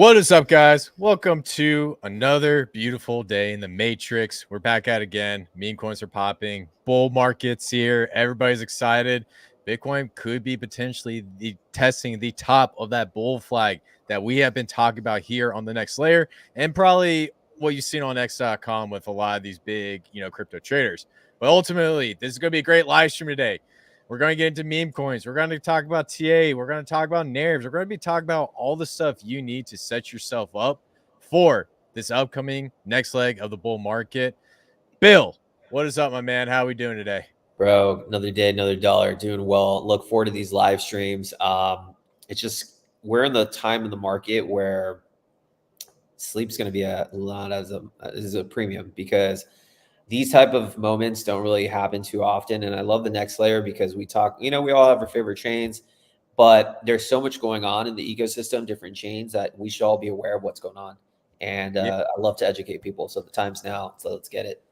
What is up, guys? Welcome to another beautiful day in the Matrix. We're back at it again. Meme coins are popping. Bull markets here. Everybody's excited. Bitcoin could be potentially testing the top of that bull flag that we have been talking about here on the next layer, and probably what you've seen on X.com with a lot of these big, crypto traders. But ultimately, this is going to be a great live stream today. We're going to get into meme coins. We're going to talk about TA. We're going to talk about narratives. We're going to be talking about all the stuff you need to set yourself up for this upcoming next leg of the bull market. Bill, what is up, my man? How are we doing today? Bro, another day, another dollar, doing well. Look forward to these live streams. It's just we're in the time in the market where sleep's going to be a lot as a premium because these type of moments don't really happen too often. And I love the next layer because we talk, we all have our favorite chains, but there's so much going on in the ecosystem, different chains that we should all be aware of what's going on. And I love to educate people. So the time's now. So let's get it.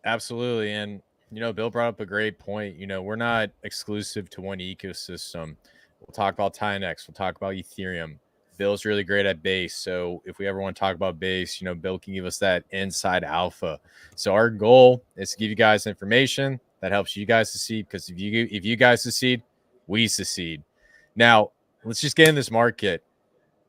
Absolutely. And, Bill brought up a great point. We're not exclusive to one ecosystem. We'll talk about TineX. We'll talk about Ethereum. Bill's really great at base. So if we ever want to talk about base, Bill can give us that inside alpha. So our goal is to give you guys information that helps you guys succeed, because if you guys succeed, we succeed. Now, let's just get in this market.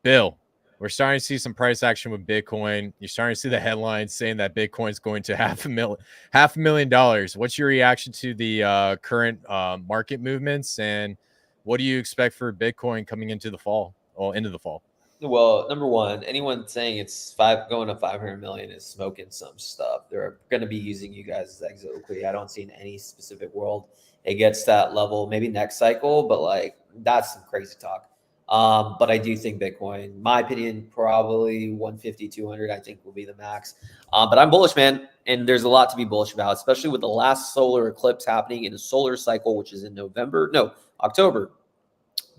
Bill, we're starting to see some price action with Bitcoin. You're starting to see the headlines saying that Bitcoin's going to $500,000. What's your reaction to the current market movements, and what do you expect for Bitcoin coming into the fall? Into the fall. Well, number one, anyone saying it's going to 500 million is smoking some stuff. They're going to be using you guys as exit liquidity. I don't see in any specific world it gets that level. Maybe next cycle, but like that's some crazy talk. But I do think Bitcoin, my opinion, probably 150, 200, I think will be the max. But I'm bullish, man. And there's a lot to be bullish about, especially with the last solar eclipse happening in a solar cycle, which is in October.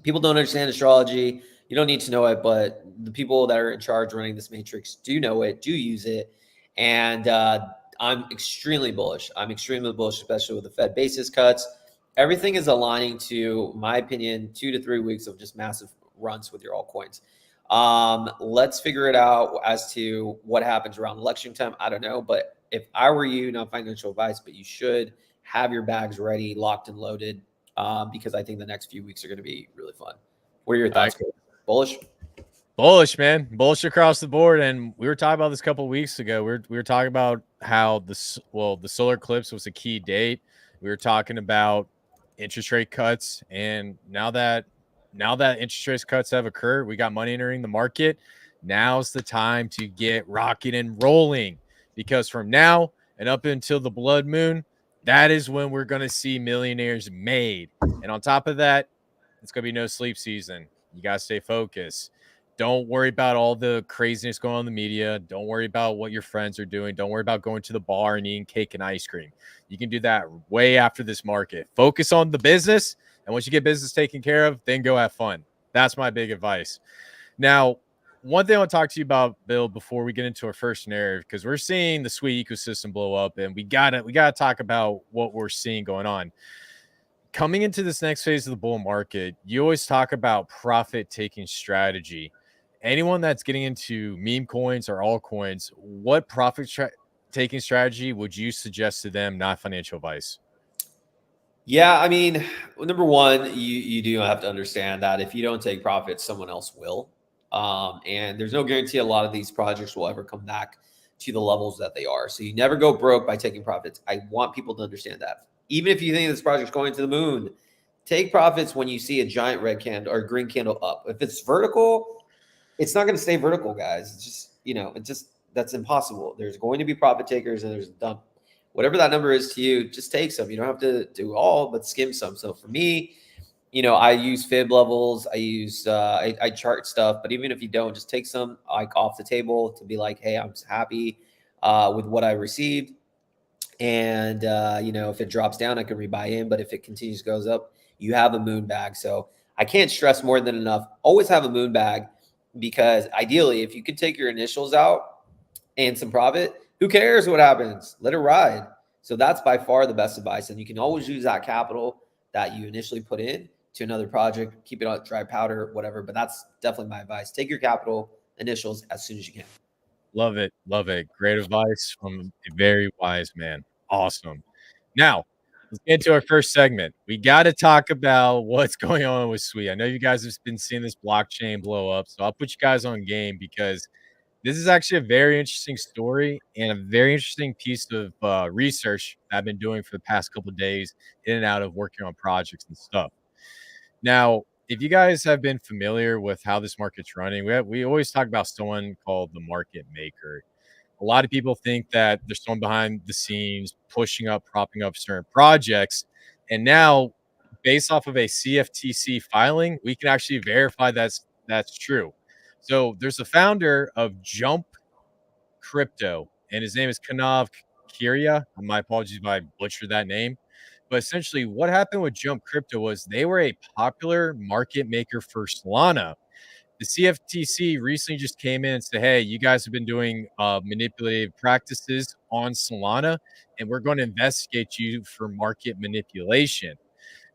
People don't understand astrology. You don't need to know it, but the people that are in charge running this matrix do know it, do use it. And I'm extremely bullish. I'm extremely bullish, especially with the Fed basis cuts. Everything is aligning to, my opinion, 2 to 3 weeks of just massive runs with your altcoins. Let's figure it out as to what happens around election time. I don't know, but if I were you, not financial advice, but you should have your bags ready, locked and loaded, because I think the next few weeks are going to be really fun. What are your thoughts? Bullish, man. Bullish across the board. And we were talking about this a couple of weeks ago. We were talking about how the solar eclipse was a key date. We were talking about interest rate cuts, and now that interest rate cuts have occurred, we got money entering the market. Now's the time to get rocking and rolling, because from now and up until the blood moon, that is when we're going to see millionaires made. And on top of that, it's going to be no sleep season. You got to stay focused. Don't worry about all the craziness going on in the media. Don't worry about what your friends are doing. Don't worry about going to the bar and eating cake and ice cream. You can do that way after this market. Focus on the business, and once you get business taken care of, then go have fun. That's my big advice. Now, one thing I want to talk to you about, Bill, before we get into our first narrative, because we're seeing the Sui ecosystem blow up, and we gotta talk about what we're seeing going on. Coming into this next phase of the bull market, you always talk about profit-taking strategy. Anyone that's getting into meme coins or altcoins, what profit-taking strategy would you suggest to them, not financial advice? Yeah, I mean, number one, you do have to understand that if you don't take profits, someone else will. And there's no guarantee a lot of these projects will ever come back to the levels that they are. So you never go broke by taking profits. I want people to understand that. Even if you think this project's going to the moon, take profits when you see a giant red candle or green candle up. If it's vertical, it's not going to stay vertical, guys. It's just that's impossible. There's going to be profit takers, and there's dump. Whatever that number is to you, just take some. You don't have to do all, but skim some. So for me, I use fib levels. I use I chart stuff. But even if you don't, just take some like off the table to be like, hey, I'm happy with what I received. And if it drops down, I can rebuy in. But if it continues goes up, you have a moon bag. So I can't stress more than enough. Always have a moon bag, because ideally, if you could take your initials out and some profit, who cares what happens? Let it ride. So that's by far the best advice. And you can always use that capital that you initially put in to another project, keep it on dry powder, whatever. But that's definitely my advice. Take your capital initials as soon as you can. Love it. Love it. Great advice from a very wise man. Awesome. Now, let's get into our first segment. We got to talk about what's going on with Sui. I know you guys have been seeing this blockchain blow up, so I'll put you guys on game because this is actually a very interesting story and a very interesting piece of research I've been doing for the past couple of days in and out of working on projects and stuff. Now, if you guys have been familiar with how this market's running, we always talk about someone called the market maker. A lot of people think that there's someone behind the scenes pushing up, propping up certain projects. And now, based off of a CFTC filing, we can actually verify that's true. So there's a founder of Jump Crypto, and his name is Kanav Kiria. My apologies if I butchered that name. But essentially, what happened with Jump Crypto was they were a popular market maker for Solana. The CFTC recently just came in and said, hey, you guys have been doing manipulative practices on Solana, and we're going to investigate you for market manipulation.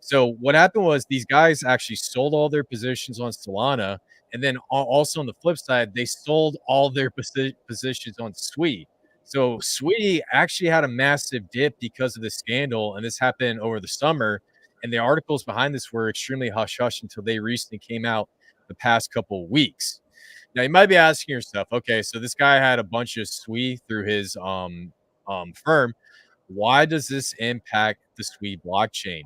So what happened was these guys actually sold all their positions on Solana, and then also on the flip side, they sold all their positions on Sui. So Sui actually had a massive dip because of the scandal, and this happened over the summer. And the articles behind this were extremely hush hush until they recently came out the past couple of weeks. Now you might be asking yourself, okay, so this guy had a bunch of Sui through his firm. Why does this impact the Sui blockchain?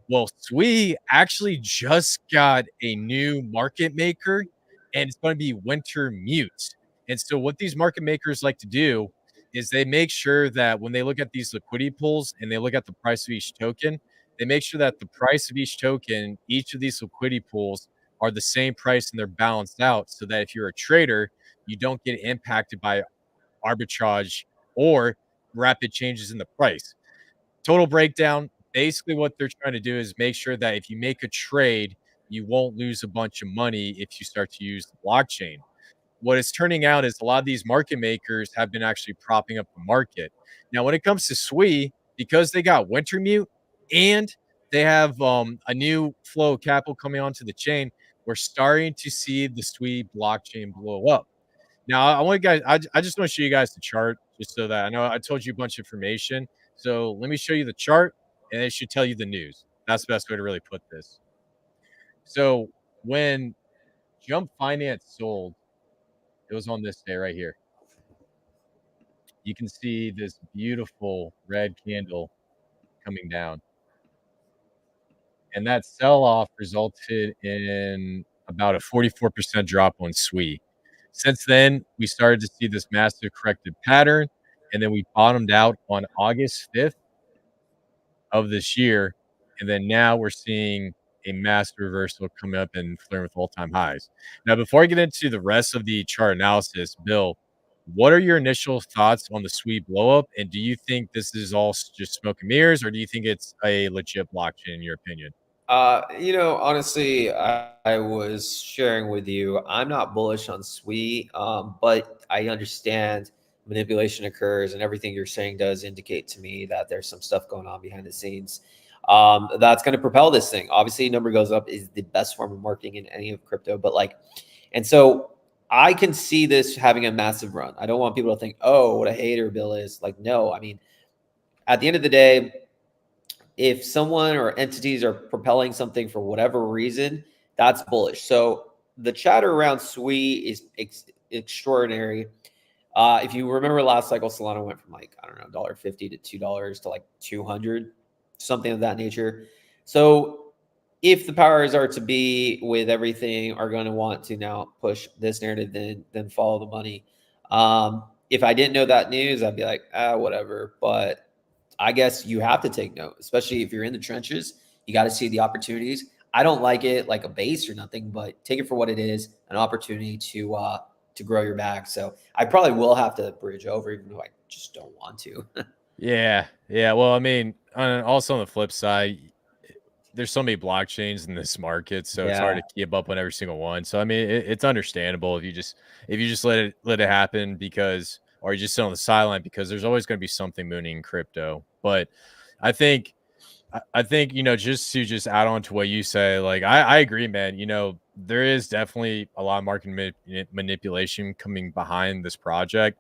Well, Sui actually just got a new market maker, and it's going to be Winter Mute. And so, what these market makers like to do is they make sure that when they look at these liquidity pools and they look at the price of each token, they make sure that the price of each token, each of these liquidity pools, are the same price and they're balanced out so that if you're a trader, you don't get impacted by arbitrage or rapid changes in the price. Total breakdown. Basically, what they're trying to do is make sure that if you make a trade, you won't lose a bunch of money if you start to use the blockchain. What it's turning out is a lot of these market makers have been actually propping up the market. Now, when it comes to Sui, because they got Wintermute and they have a new flow of capital coming onto the chain, we're starting to see the Sui blockchain blow up. Now, I want you guys, I just want to show you guys the chart just so that I know I told you a bunch of information. So let me show you the chart and it should tell you the news. That's the best way to really put this. So when Jump Finance sold, it was on this day right here. You can see this beautiful red candle coming down. And that sell off resulted in about a 44% drop on Sui. Since then, we started to see this massive corrective pattern, and then we bottomed out on August 5th of this year. And then now we're seeing a massive reversal coming up and flirting with all-time highs. Now, before I get into the rest of the chart analysis, Bill, what are your initial thoughts on the Sui blow up? And do you think this is all just smoke and mirrors, or do you think it's a legit blockchain in your opinion? Honestly, I was sharing with you. I'm not bullish on Sui, but I understand manipulation occurs, and everything you're saying does indicate to me that there's some stuff going on behind the scenes. That's going to propel this thing. Obviously, number goes up is the best form of marketing in any of crypto, but and so I can see this having a massive run. I don't want people to think, oh, what a hater Bill is. No, I mean, at the end of the day, if someone or entities are propelling something for whatever reason, that's bullish. So the chatter around Sui is extraordinary. If you remember last cycle, Solana went from I don't know, $1.50 to $2 to 200, something of that nature. So if the powers are to be with everything are going to want to now push this narrative, then follow the money. If I didn't know that news, I'd be like, whatever. But I guess you have to take note, especially if you're in the trenches. You got to see the opportunities. I don't like it like a base or nothing, but take it for what it is, an opportunity to grow your bag. So I probably will have to bridge over, even though I just don't want to. Yeah. Yeah. Well, I mean, also on the flip side, there's so many blockchains in this market, so it's hard Yeah. to keep up on every single one. So I mean, it's understandable if you just let it happen because, or you just sit on the sideline because there's always going to be something mooning in crypto. But I think I think, just to add on to what you say, like, I agree, man. There is definitely a lot of market manipulation coming behind this project.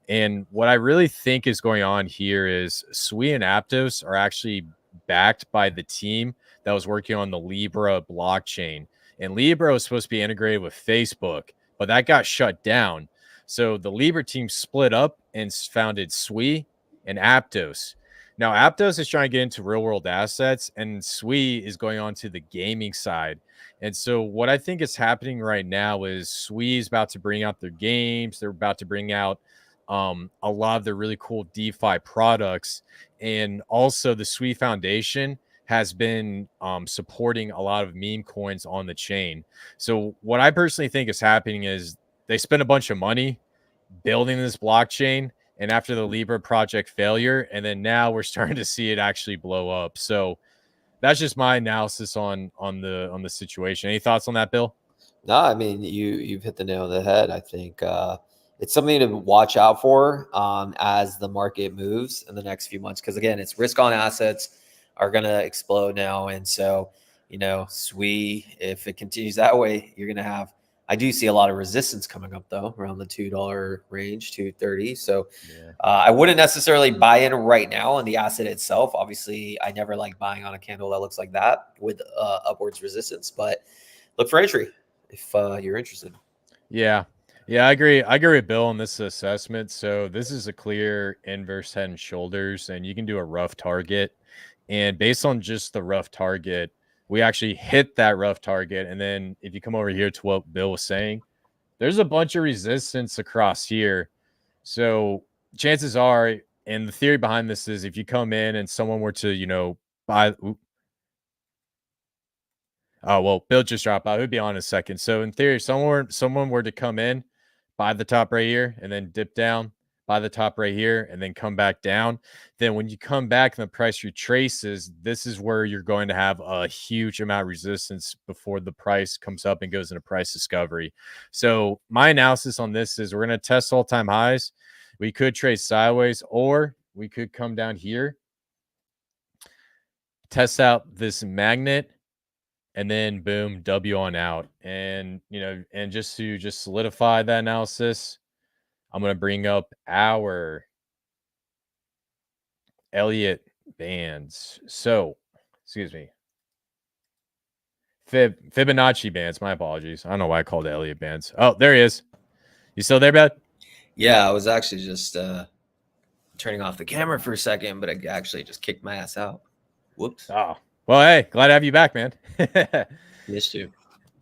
And what I really think is going on here is Sui and Aptos are actually backed by the team that was working on the Libra blockchain. And Libra was supposed to be integrated with Facebook, but that got shut down. So the Libra team split up and founded Sui and Aptos. Now, Aptos is trying to get into real world assets, and Sui is going on to the gaming side. And so, what I think is happening right now is Sui is about to bring out their games. They're about to bring out a lot of their really cool DeFi products. And also, the Sui Foundation has been supporting a lot of meme coins on the chain. So, what I personally think is happening is they spend a bunch of money building this blockchain, and after the Libra project failure, and then now we're starting to see it actually blow up. So that's just my analysis on the situation. Any thoughts on that, Bill? No, I mean you've hit the nail on the head. I think it's something to watch out for as the market moves in the next few months. Because again, it's risk on assets are going to explode now, and so SWE, if it continues that way, you're going to have. I do see a lot of resistance coming up though, around the $2 range, 230. So Yeah. I wouldn't necessarily buy in right now on the asset itself. Obviously, I never like buying on a candle that looks like that with upwards resistance, but look for entry if you're interested. Yeah. Yeah, I agree. I agree with Bill on this assessment. So this is a clear inverse head and shoulders, and you can do a rough target. And based on just the rough target, we actually hit that rough target. And then if you come over here to what Bill was saying, there's a bunch of resistance across here. So chances are, and the theory behind this is if you come in and someone were to, buy. Oh, well, Bill just dropped out. He'll be on in a second. So in theory, someone were to come in, buy the top right here, and then dip down, buy the top right here, and then come back down. Then when you come back and the price retraces, this is where you're going to have a huge amount of resistance before the price comes up and goes into price discovery. So my analysis on this is we're going to test all-time highs. We could trade sideways, or we could come down here, test out this magnet, and then boom, W on out. And and just to solidify that analysis, I'm going to bring up our Elliott bands. So, excuse me, Fibonacci bands. My apologies. I don't know why I called it Elliott bands. Oh, there he is. You still there, bud? Yeah, I was actually just turning off the camera for a second, but I actually just kicked my ass out. Whoops. Oh, well, hey, glad to have you back, man. Missed you.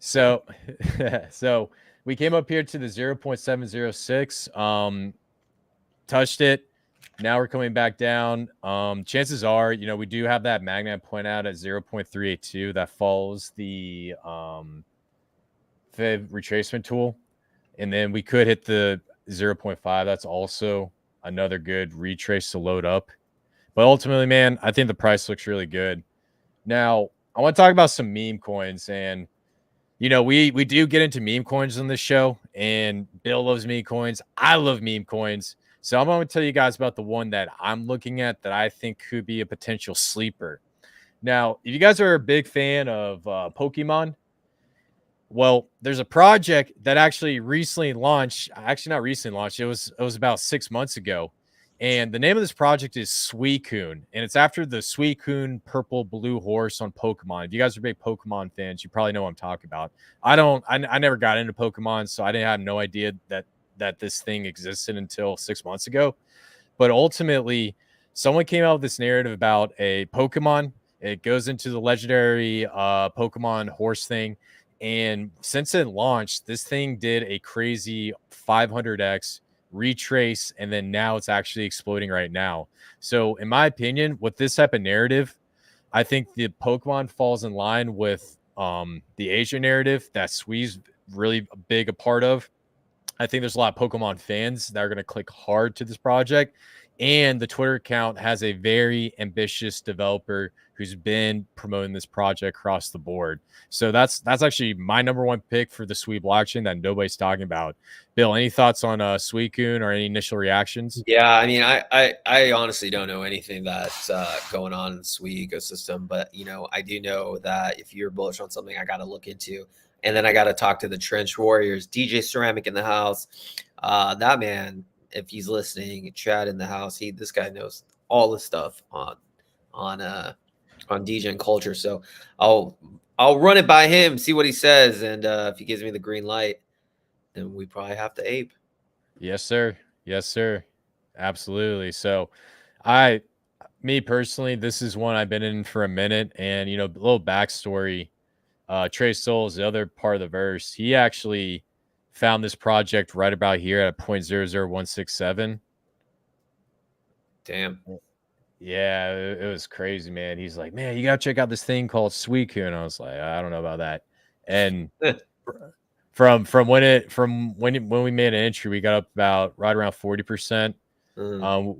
So, so we came up here to the 0.706, touched it. Now we're coming back down. Chances are, we do have that magnet point out at 0.382 that follows the Fib retracement tool. And then we could hit the 0.5. That's also another good retrace to load up. But ultimately, man, I think the price looks really good. Now, I want to talk about some meme coins. And we do get into meme coins on this show, and Bill loves meme coins. I love meme coins. So I'm going to tell you guys about the one that I'm looking at that I think could be a potential sleeper. Now, if you guys are a big fan of Pokemon, well, there's a project that actually recently launched. Actually, not recently launched. It was about 6 months ago. And the name of this project is Suicune, and it's after the Suicune purple blue horse on Pokemon. If you guys are big Pokemon fans, you probably know what I'm talking about. I never got into Pokemon, so I didn't have no idea that this thing existed until 6 months ago. But ultimately, someone came out with this narrative about a Pokemon. It goes into the legendary Pokemon horse thing. And since it launched, this thing did a crazy 500x retrace, and then now it's actually exploding right now. So in my opinion, with this type of narrative, I think the Pokemon falls in line with the Asia narrative that Swee's really big a part of. I think there's a lot of Pokemon fans that are going to click hard to this project. And the Twitter account has a very ambitious developer who's been promoting this project across the board. So that's actually my number one pick for the Sui blockchain that nobody's talking about. Bill, any thoughts on Suicune or any initial reactions? Yeah, I mean, I honestly don't know anything that's going on in the Sui ecosystem, but I do know that if you're bullish on something, I got to look into, and then I got to talk to the Trench Warriors, DJ Ceramic in the house. That man, if he's listening, Chad in the house, this guy knows all the stuff on DJ and culture. So I'll run it by him, see what he says, and if he gives me the green light, then we probably have to ape. Yes, sir. Yes, sir. Absolutely. So me personally, this is one I've been in for a minute. And, a little backstory. Trey Souls, the other part of the verse, he actually found this project right about here at 0.00167. Damn. Yeah, it was crazy, man. He's like, man, you gotta check out this thing called Suicune. And I was like, I don't know about that. And from when we made an entry, we got up about right around 40%.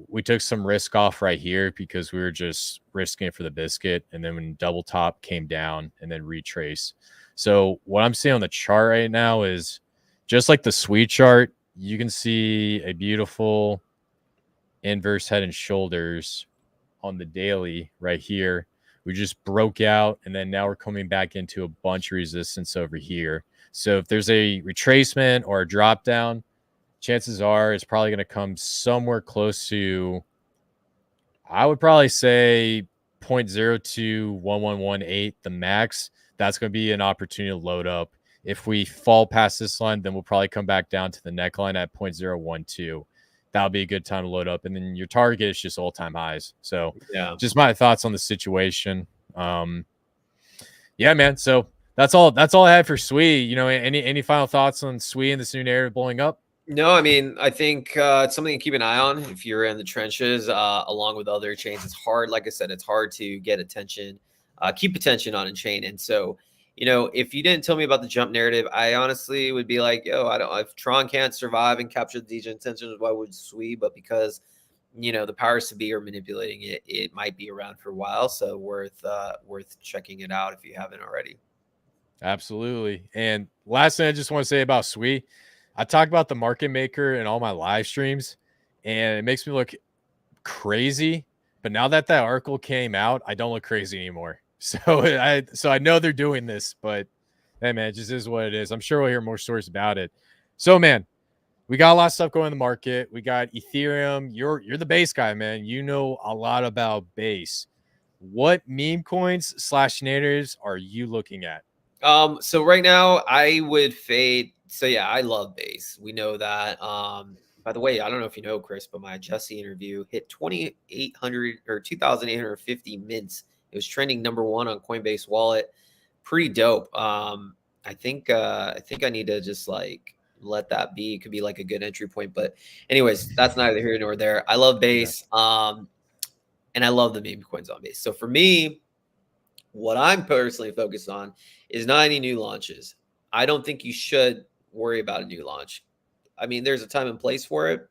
We took some risk off right here because we were just risking it for the biscuit. And then when double top came down and then retrace. So what I'm seeing on the chart right now is just like the sweet chart, you can see a beautiful inverse head and shoulders on the daily right here. We just broke out, and then now we're coming back into a bunch of resistance over here. So if there's a retracement or a drop down, chances are it's probably going to come somewhere close to, I would probably say 0.021118, the max. That's going to be an opportunity to load up. If we fall past this line, then we'll probably come back down to the neckline at 0.012. That'll be a good time to load up. And then your target is just all-time highs. So yeah, just my thoughts on the situation. Yeah, man. So that's all I had for Sui. Any final thoughts on Sui and this new narrative blowing up? No, I mean, I think it's something to keep an eye on if you're in the trenches, along with other chains. It's hard, like I said, it's hard to get attention, keep attention on a chain. And so, if you didn't tell me about the jump narrative, I honestly would be like, yo, I don't. If Tron can't survive and capture the DJ intentions, why would Sui? But because the powers to be are manipulating it, it might be around for a while. So worth checking it out if you haven't already. Absolutely. And last thing I just want to say about Sui, I talk about the market maker in all my live streams, and it makes me look crazy. But now that article came out, I don't look crazy anymore. So I know they're doing this, but hey, man, it just is what it is. I'm sure we'll hear more stories about it. So, man, we got a lot of stuff going in the market. We got Ethereum. You're the base guy, man. You know a lot about base. What meme coins / narratives are you looking at? So right now I would fade. So yeah, I love base. We know that. By the way, I don't know if you know, Chris, but my Jesse interview hit 2,800 or 2,850 mints. It was trending #1 on Coinbase Wallet. Pretty dope. I think I need to just like let that be. It could be like a good entry point. But anyways, that's neither here nor there. I love base. And I love the meme coins on base. So for me, what I'm personally focused on is not any new launches. I don't think you should worry about a new launch. I mean, there's a time and place for it,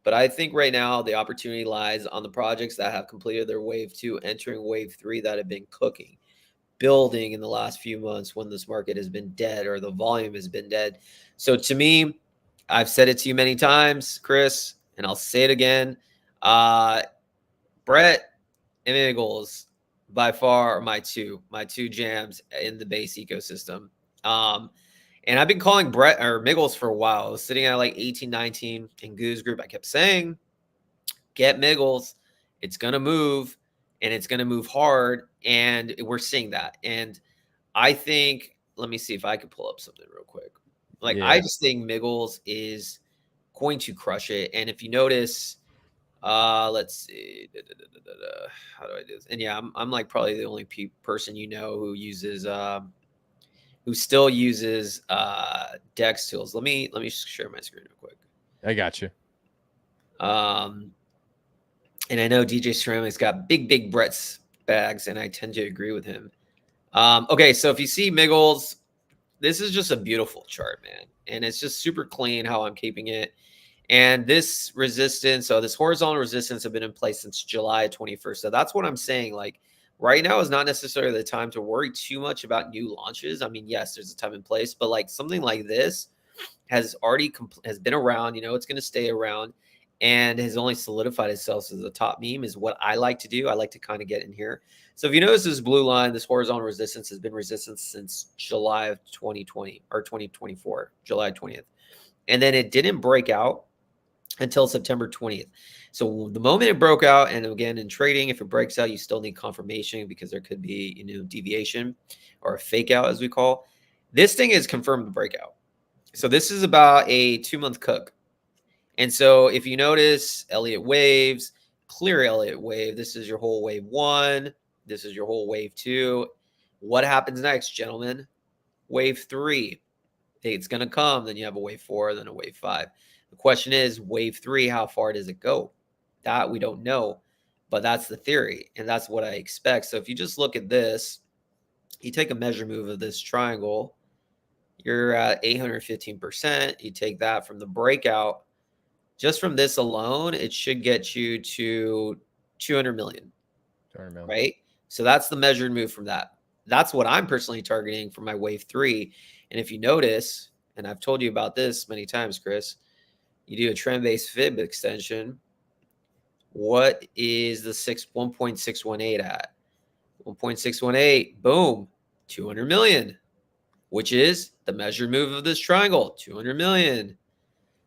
but I think right now the opportunity lies on the projects that have completed their wave 2, entering wave 3, that have been cooking, building in the last few months when this market has been dead or the volume has been dead. So to me, I've said it to you many times, Chris, and I'll say it again. Brett and Eagles by far are my two jams in the base ecosystem. And I've been calling Brett or Miggles for a while. I was sitting at like 18, 19 in Goose Group. I kept saying, get Miggles. It's going to move, and it's going to move hard. And we're seeing that. And I think, let me see if I could pull up something real quick. I just think Miggles is going to crush it. And if you notice, let's see. How do I do this? And yeah, I'm like probably the only person who uses who still uses Dex tools. Let me share my screen real quick. I got you. And I know DJ Ceramic's got big Brett's bags, and I tend to agree with him. Okay, so if you see Miggles, this is just a beautiful chart, man, and it's just super clean how I'm keeping it. And this resistance, so this horizontal resistance have been in place since July 21st. So that's what I'm saying. Like right now is not necessarily the time to worry too much about new launches. I mean, yes, there's a time and place, but like something like this has already has been around. You know, it's going to stay around, and has only solidified itself as a top meme. Is what I like to do. I like to kind of get in here. So if you notice this blue line, this horizontal resistance has been resistance since July of 2020 or 2024, July 20th, and then it didn't break out until September 20th. So the moment it broke out, and again in trading, if it breaks out, you still need confirmation because there could be, you know, deviation or a fake out as we call. This thing is confirmed the breakout. So this is about a 2-month cook. And so if you notice Elliott waves, clear Elliott wave, this is your whole wave 1, this is your whole wave 2. What happens next, gentlemen? Wave 3. It's going to come, then you have a wave 4, then a wave 5. The question is, wave 3, how far does it go? That we don't know, but that's the theory, and that's what I expect. So if you just look at this, you take a measure move of this triangle, you're at 815%. You take that from the breakout. Just from this alone, it should get you to 200 million, 200 million. right? So that's the measured move from that. That's what I'm personally targeting for my wave 3. And if you notice, and I've told you about this many times, Chris, you do a trend-based fib extension. What is the 1.618 at? 1.618, boom, 200 million, which is the measured move of this triangle, 200 million.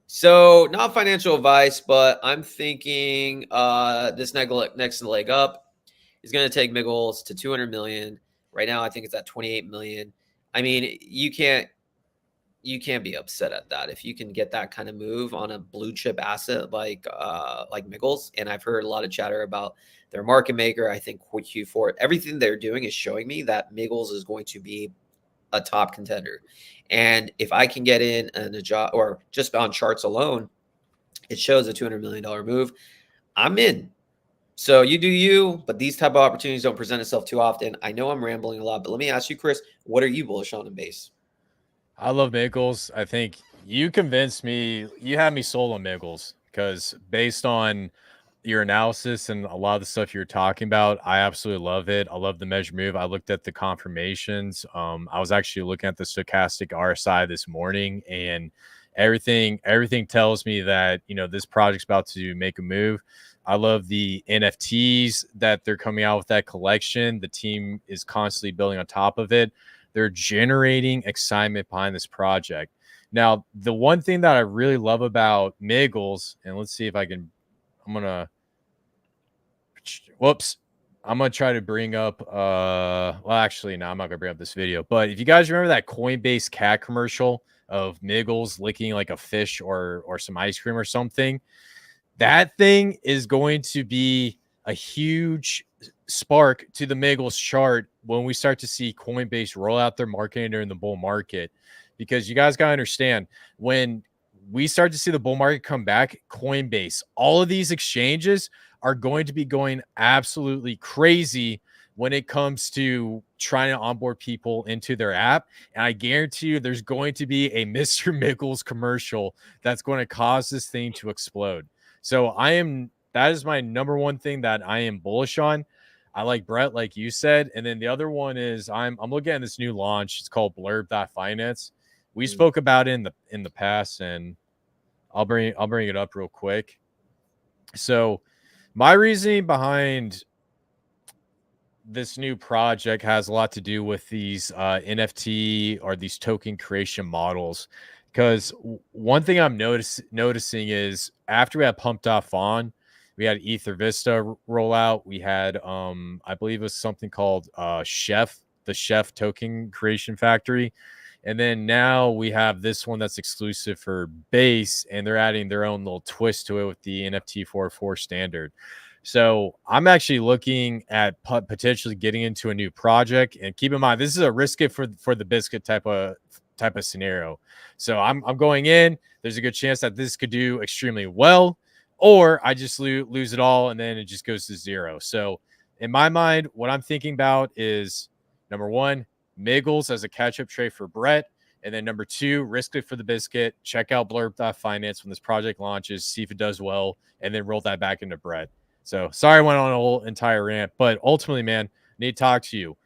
So not financial advice, but I'm thinking this next leg up is going to take Miggles to 200 million. Right now, I think it's at 28 million. I mean, you can't be upset at that if you can get that kind of move on a blue chip asset like Miggles. And I've heard a lot of chatter about their market maker. I think Q4, everything they're doing is showing me that Miggles is going to be a top contender. And if I can get in an adjust or just on charts alone, it shows a $200 million move. I'm in. So you do you, but these type of opportunities don't present itself too often. I know I'm rambling a lot, but let me ask you, Chris, what are you bullish on in base? I love Miggles. I think you convinced me. You had me sold on Miggles because based on your analysis and a lot of the stuff you're talking about, I absolutely love it. I love the measure move. I looked at the confirmations. I was actually looking at the stochastic RSI this morning, and everything tells me that, you know, this project's about to make a move. I love the NFTs that they're coming out with, that collection. The team is constantly building on top of it. They're generating excitement behind this project. Now, the one thing that I really love about Miggles, and let's see if I can, I'm gonna try to bring up well, actually no, I'm not gonna bring up this video, but if you guys remember that Coinbase cat commercial of Miggles licking like a fish or some ice cream or something, that thing is going to be a huge spark to the Miggles chart when we start to see Coinbase roll out their marketing during the bull market. Because you guys got to understand, when we start to see the bull market come back, Coinbase, all of these exchanges are going to be going absolutely crazy when it comes to trying to onboard people into their app. And I guarantee you there's going to be a Mr. Miggles commercial that's going to cause this thing to explode. So that is my number one thing that I am bullish on. I like Brett, like you said. And then the other one is I'm looking at this new launch. It's called Blurb.finance. We spoke about it in the past, and I'll bring it up real quick. So my reasoning behind this new project has a lot to do with these NFT or these token creation models. Because one thing I'm noticing is after we had Pumped Off On, we had Ether Vista roll out. We had I believe it was something called the Chef Token Creation Factory. And then now we have this one that's exclusive for base, and they're adding their own little twist to it with the NFT 404 standard. So I'm actually looking at potentially getting into a new project. And keep in mind, this is a risk it for the biscuit type of scenario. So I'm going in. There's a good chance that this could do extremely well, or I just lose it all and then it just goes to zero. So in my mind, what I'm thinking about is number one, Miggles as a catch-up trade for Brett. And then number 2, risk it for the biscuit. Check out blurb.finance when this project launches, see if it does well, and then roll that back into Brett. So sorry I went on a whole entire rant, but ultimately, man, need to talk to you.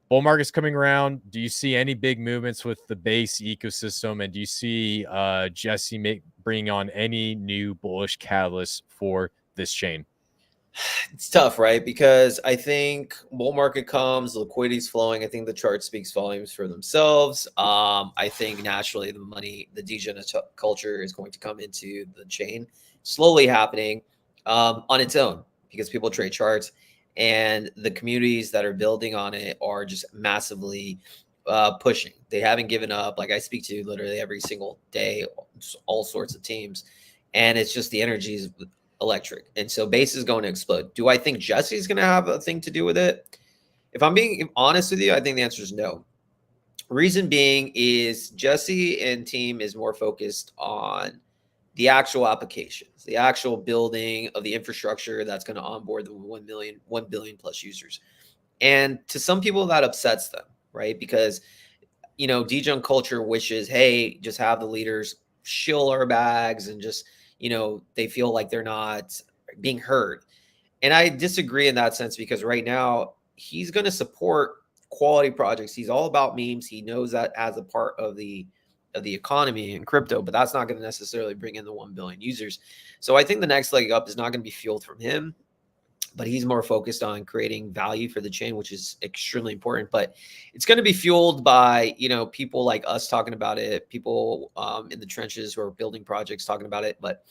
Bull market's coming around. Do you see any big movements with the base ecosystem? And do you see Jesse bringing on any new bullish catalysts for this chain? It's tough, right? Because I think bull market comes, liquidity's flowing. I think the chart speaks volumes for themselves. I think naturally the money, the degen culture is going to come into the chain, slowly happening on its own because people trade charts, and the communities that are building on it are just massively pushing. They haven't given up. Like I speak to literally every single day, all sorts of teams, and it's just the energy is electric. And so base is going to explode. Do I think Jesse's going to have a thing to do with it? If I'm being honest with you, I think the answer is no. Reason being is Jesse and team is more focused on the actual applications, the actual building of the infrastructure that's going to onboard the 1 billion plus users. And to some people that upsets them, right? Because, you know, degen culture wishes, hey, just have the leaders shill our bags and just, you know, they feel like they're not being heard. And I disagree in that sense because right now he's going to support quality projects. He's all about memes. He knows that as a part of the economy in crypto, but that's not going to necessarily bring in the 1 billion users. So I think the next leg up is not going to be fueled from him, but he's more focused on creating value for the chain, which is extremely important. But it's going to be fueled by, you know, people like us talking about it, people in the trenches who are building projects talking about it. But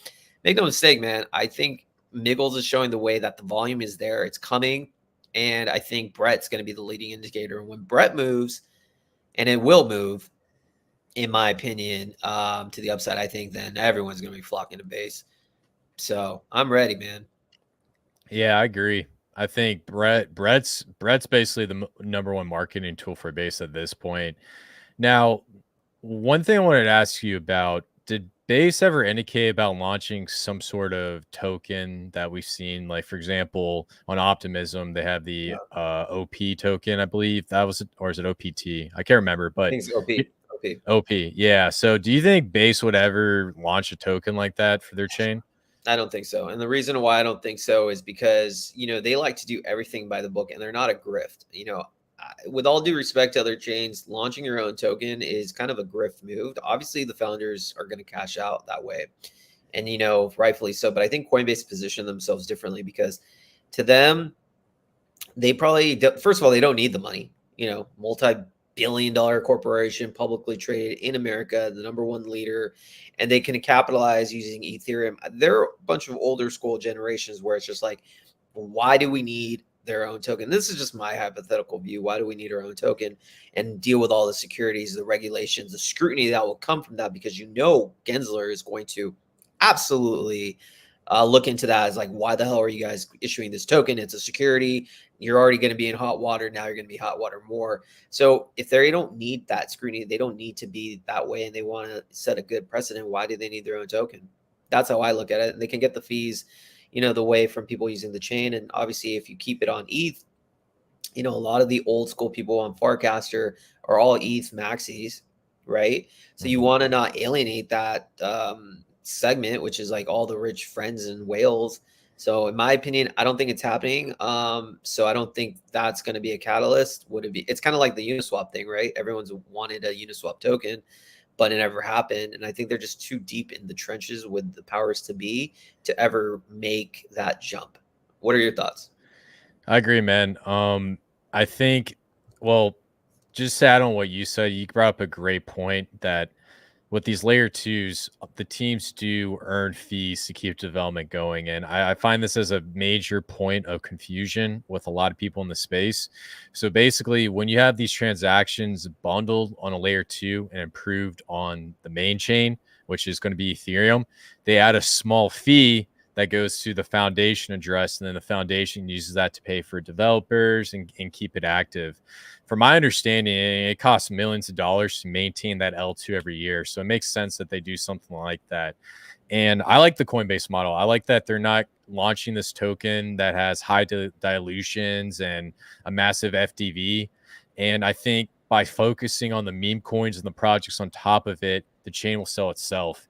make no mistake, man, I think Miggles is showing the way that the volume is there. It's coming. And I think Brett's going to be the leading indicator. And when Brett moves, and it will move, in my opinion, to the upside, I think then everyone's going to be flocking to base. So I'm ready, man. Yeah, I agree. I think Brett's basically the number one marketing tool for base at this point. Now, one thing I wanted to ask you about, did base ever indicate about launching some sort of token that we've seen? Like, for example, on Optimism, they have the OP token, I believe that was, or is it OPT? I can't remember, but I think it's OP. OP. Yeah. So do you think base would ever launch a token like that for their chain? I don't think so. And the reason why I don't think so is because, you know, they like to do everything by the book and they're not a grift. You know, with all due respect to other chains, launching your own token is kind of a grift move. Obviously, the founders are going to cash out that way. And, you know, rightfully so. But I think Coinbase positioned themselves differently because to them, they probably, first of all, they don't need the money. You know, multi-billion-dollar corporation, publicly traded in America, the number one leader, and they can capitalize using Ethereum. They're a bunch of older school generations where it's just like, why do we need their own token? This is just my hypothetical view. Why do we need our own token and deal with all the securities, the regulations, the scrutiny that will come from that? Because, you know, Gensler is going to absolutely look into that as like, why the hell are you guys issuing this token? It's a security. You're already going to be in hot water. Now you're going to be hot water more. So if they don't need that scrutiny, they don't need to be that way, and they want to set a good precedent, why do they need their own token? That's how I look at it. And they can get the fees, you know, the way from people using the chain. And obviously, if you keep it on ETH, you know, a lot of the old school people on Farcaster are all ETH maxis, right? So you want to not alienate that segment, which is like all the rich friends and whales. So in my opinion, I don't think it's happening. So I don't think that's going to be a catalyst. Would it be? It's kind of like the Uniswap thing, right? Everyone's wanted a Uniswap token, but it never happened. And I think they're just too deep in the trenches with the powers to be to ever make that jump. What are your thoughts? I agree, man. I think, well, just to add on what you said, you brought up a great point that with these layer twos, the teams do earn fees to keep development going. And I find this as a major point of confusion with a lot of people in the space. So basically, when you have these transactions bundled on a layer two and improved on the main chain, which is going to be Ethereum, they add a small fee that goes to the foundation address, and then the foundation uses that to pay for developers and keep it active. From my understanding, it costs millions of dollars to maintain that L2 every year. So it makes sense that they do something like that. And I like the Coinbase model. I like that they're not launching this token that has high dilutions and a massive FDV. And I think by focusing on the meme coins and the projects on top of it, the chain will sell itself.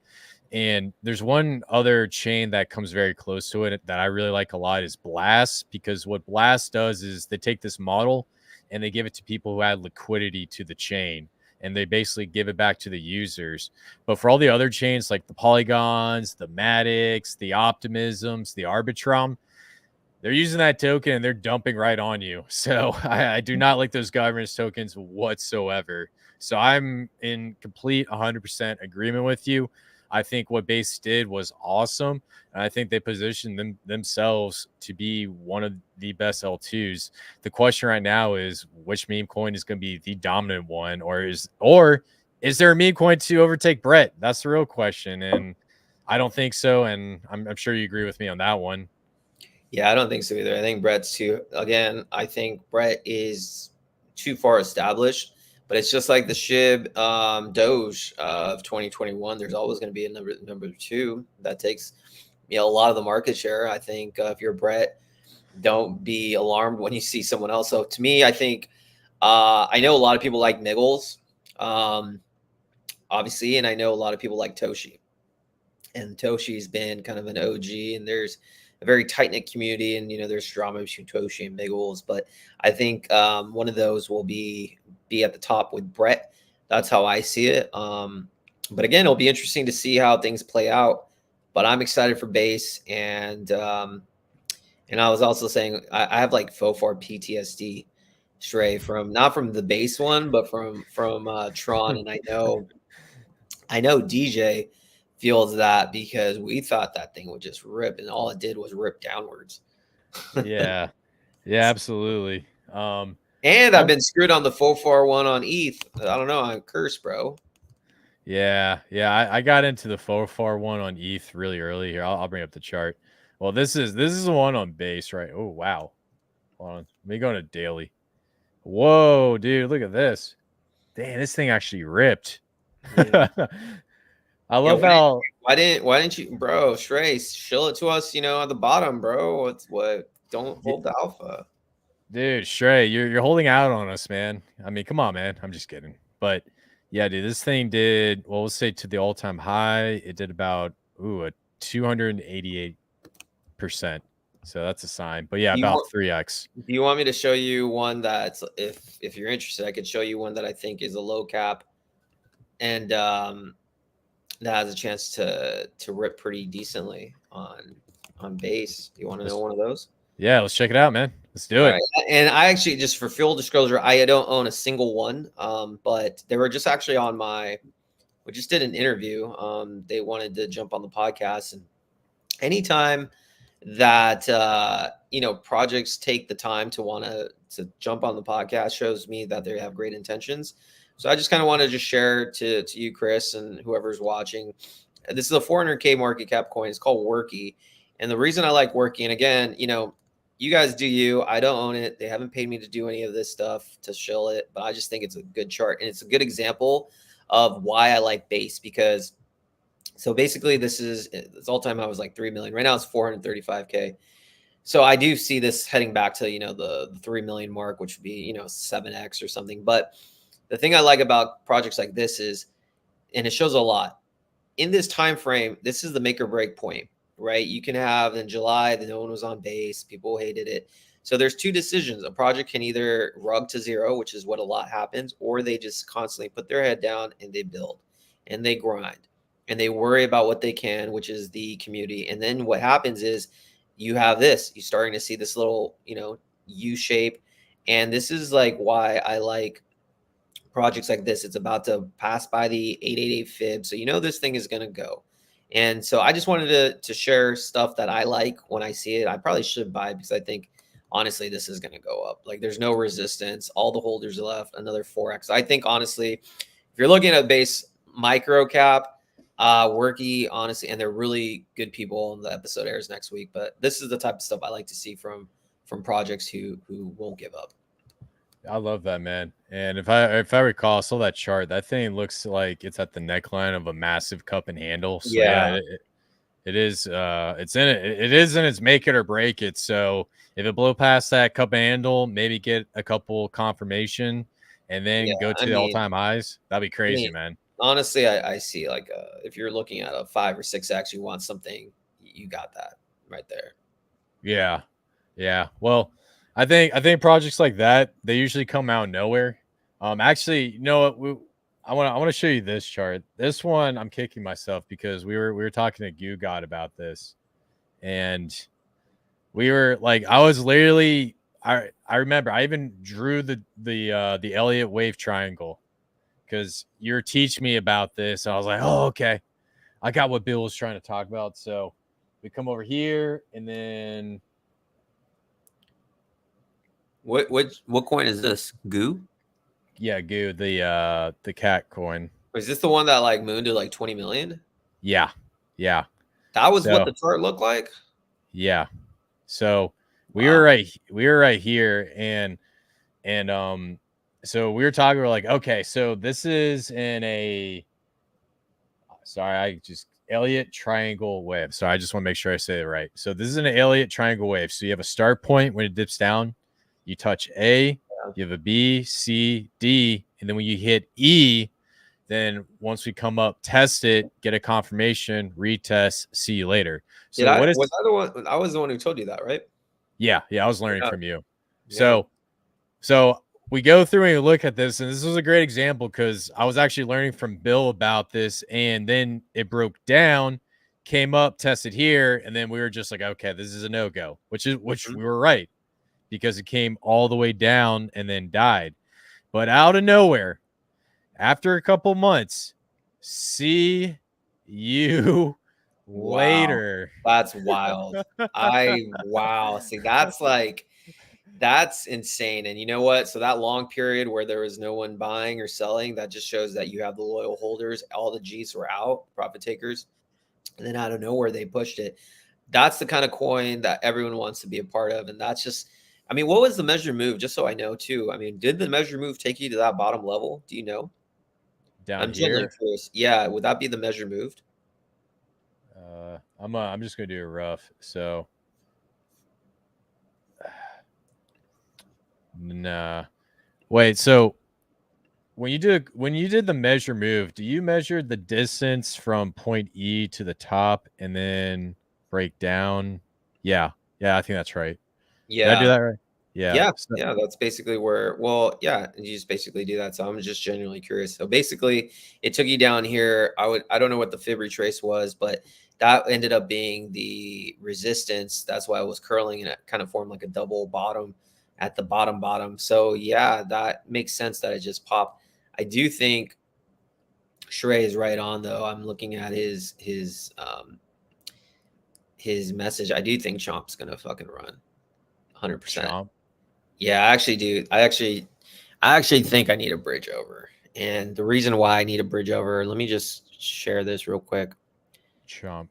And there's one other chain that comes very close to it that I really like a lot is Blast, because what Blast does is they take this model and they give it to people who add liquidity to the chain, and they basically give it back to the users. But for all the other chains like the Polygons, the Matics, the Optimisms, the Arbitrum, they're using that token and they're dumping right on you. So I do not like those governance tokens whatsoever. So I'm in complete 100% agreement with you. I think what Base did was awesome. And I think they positioned themselves to be one of the best L2s. The question right now is which meme coin is going to be the dominant one, or is there a meme coin to overtake Brett? That's the real question. And I don't think so. And I'm sure you agree with me on that one. Yeah, I don't think so either. I think Brett's I think Brett is too far established, but it's just like the SHIB Doge of 2021. There's always going to be a number 2 that takes, a lot of the market share. I think if you're Brett, don't be alarmed when you see someone else. So to me, I think I know a lot of people like Niggles, obviously, and I know a lot of people like Toshi. And Toshi's been kind of an OG, and there's a very tight-knit community, and there's drama between Toshi and Biggles, but I think one of those will be at the top with Brett. That's how I see it. But again, it'll be interesting to see how things play out. But I'm excited for Base, and I was also saying I have like Fofar PTSD, Stray, not from the Base one, but from Tron, and I know DJ feels that because we thought that thing would just rip, and all it did was rip downwards. Yeah, absolutely. And I've been screwed on the Fofar one on ETH. I don't know. I'm cursed, bro. Yeah. I got into the Fofar one on ETH really early here. I'll bring up the chart. Well, this is the one on Base, right? Oh wow. Hold on. Let me go to daily. Whoa, dude, look at this. Damn, this thing actually ripped. Yeah. I love how. Why didn't you, bro? Stray, show it to us. At the bottom, bro. Don't hold the alpha. Dude, Stray, you're holding out on us, man. I mean, come on, man. I'm just kidding. But yeah, dude, this thing did, well, let's say to the all-time high, it did about a 288%. So that's a sign. But yeah, about 3x. Do you want me to show you one that's, if you're interested, I could show you one that I think is a low cap and that has a chance to rip pretty decently on Base. Do you want to know one of those? Yeah, let's check it out, man. Let's do it. Right. And I actually, just for full disclosure, I don't own a single one. But they were just actually we just did an interview. They wanted to jump on the podcast, and anytime that projects take the time to jump on the podcast shows me that they have great intentions. So I just kind of want to just share to you, Chris, and whoever's watching. This is a 400K market cap coin. It's called Worky. And the reason I like Worky, and again, you guys do you. I don't own it. They haven't paid me to do any of this stuff to shill it, but I just think it's a good chart. And it's a good example of why I like Base, because so basically its all-time high was like 3 million. Right now it's 435K. So I do see this heading back to, the 3 million mark, which would be, 7x or something. But the thing I like about projects like this is, and it shows a lot in this time frame, this is the make or break point. Right? You can have in July that no one was on Base, people hated it. So there's two decisions. A project can either rug to zero, which is what a lot happens, or they just constantly put their head down and they build and they grind and they worry about what they can, which is the community. And then what happens is you're starting to see this little, U shape. And this is like why I like projects like this. It's about to pass by the 888 fib. So this thing is going to go. And so I just wanted to share stuff that I like when I see it. I probably should buy because I think, honestly, this is going to go up. Like, there's no resistance. All the holders are left, another 4x. I think, honestly, if you're looking at Base micro cap, Worky, honestly, and they're really good people. And the episode airs next week. But this is the type of stuff I like to see from projects who won't give up. I love that, man. And if I recall, I saw that chart. That thing looks like it's at the neckline of a massive cup and handle. So yeah, it is. It's in it. It is in its make it or break it. So if it blow past that cup and handle, maybe get a couple confirmation, and then go to I the mean, all-time highs, that'd be crazy, man. honestly, I see like if you're looking at a 5 or 6x, you want something, you got that right there. Yeah. Yeah. Well, I think projects like that, they usually come out of nowhere. Actually, you know what? I want to show you this chart. This one, I'm kicking myself because we were talking to Goo God about this, and we were like, I was literally, I remember I even drew the Elliott wave triangle because you were teaching me about this. I was like, oh, okay, I got what Bill was trying to talk about. So we come over here, and then What coin is this? Goo? yeah, Goo, the cat coin. Is this the one that like mooned to like 20 million? Yeah, yeah. That was what So the chart looked like. yeah, so we Wow. were right here, and so we were talking. We're like, okay, so this is in a sorry, I just Elliott triangle wave. So I just want to make sure I say it right. So this is an Elliott triangle wave. So you have a start point when it dips down, you touch A, you have a B, C, D, and then when you hit E, then once we come up, test it, get a confirmation, retest, see you later. Did So I what is was I the one? I was the one who told you that, right? yeah, I was learning Yeah. from you. Yeah. So we go through and look at this, and this was a great example because I was actually learning from Bill about this, and then it broke down, came up, tested here, and then we were just like, okay, this is a no-go, which we were right because it came all the way down and then died. But out of nowhere, after a couple months, see you Wow. later. That's wild. Wow. See, that's insane. And you know what? So that long period where there was no one buying or selling, that just shows that you have the loyal holders. All the G's were out, profit takers. And then out of nowhere, they pushed it. That's the kind of coin that everyone wants to be a part of. And that's just, I mean, what was the measure move? Just so I know too. I mean, did the measure move take you to that bottom level? Do you know? Down I'm genuinely here, curious. Yeah, would that be the measure moved? I'm just gonna do a rough. So nah. Wait, so when you did the measure move, do you measure the distance from point E to the top and then break down? Yeah. Yeah, I think that's right. Did I do Yeah. that right? Yeah. Yeah, So, yeah, that's basically where, well, yeah, you just basically do that. So I'm just genuinely curious. So basically, it took you down here. I don't know what the fib retrace was, but that ended up being the resistance. That's why it was curling and it kind of formed like a double bottom at the bottom. So yeah, that makes sense that it just popped. I do think Shrey is right on though. I'm looking at his message. I do think Chomp's gonna fucking run 100%. Chomp. Yeah, I actually do. I actually think I need a bridge over. And the reason why I need a bridge over, let me just share this real quick. Chomp.